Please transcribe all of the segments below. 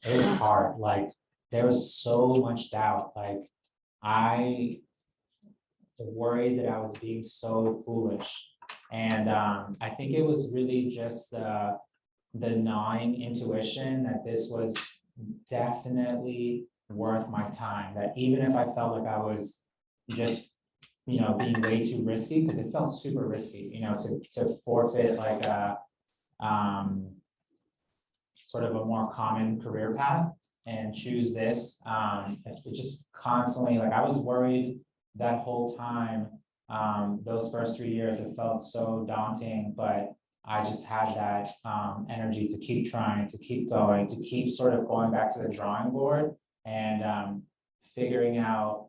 it was hard. Like there was so much doubt. Like I worried that I was being so foolish. And I think it was really just the gnawing intuition that this was definitely worth my time. That even if I felt like I was just, being way too risky, because it felt super risky, to forfeit like a sort of a more common career path and choose this. It just constantly, like I was worried that whole time. Those first 3 years, it felt so daunting, but I just had that energy to keep trying, to keep going, to keep sort of going back to the drawing board and figuring out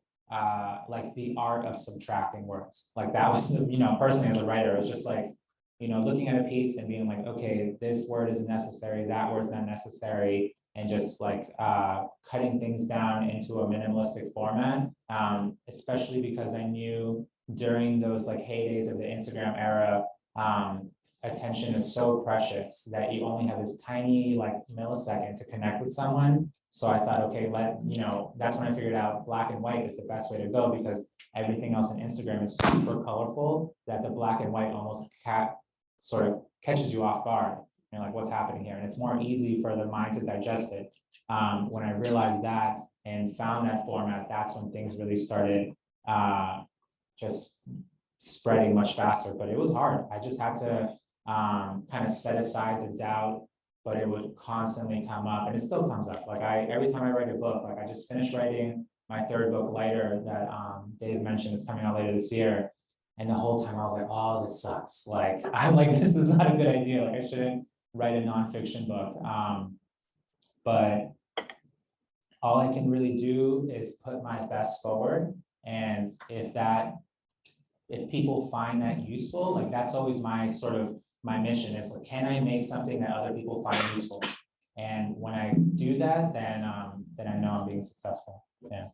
like the art of subtracting words. Like that was, personally as a writer, it was just like, looking at a piece and being like, okay, this word isn't necessary, that word's not necessary, and just like cutting things down into a minimalistic format, especially because I knew during those like heydays of the Instagram era, attention is so precious that you only have this tiny like millisecond to connect with someone. So I thought, okay, that's when I figured out black and white is the best way to go, because everything else on Instagram is super colorful that the black and white almost sort of catches you off guard. You're like, what's happening here? And it's more easy for the mind to digest it. When I realized that and found that format, that's when things really started just spreading much faster. But it was hard. I just had to kind of set aside the doubt, but it would constantly come up, and it still comes up. Like every time I write a book, like I just finished writing my third book, Lighter, that Dave mentioned is coming out later this year. And the whole time I was like, oh, this sucks. Like, I'm like, this is not a good idea. Like I shouldn't write a nonfiction book. But all I can really do is put my best forward. And if people find that useful, like that's always my my mission is like, can I make something that other people find useful? And when I do that, then I know I'm being successful. Yeah.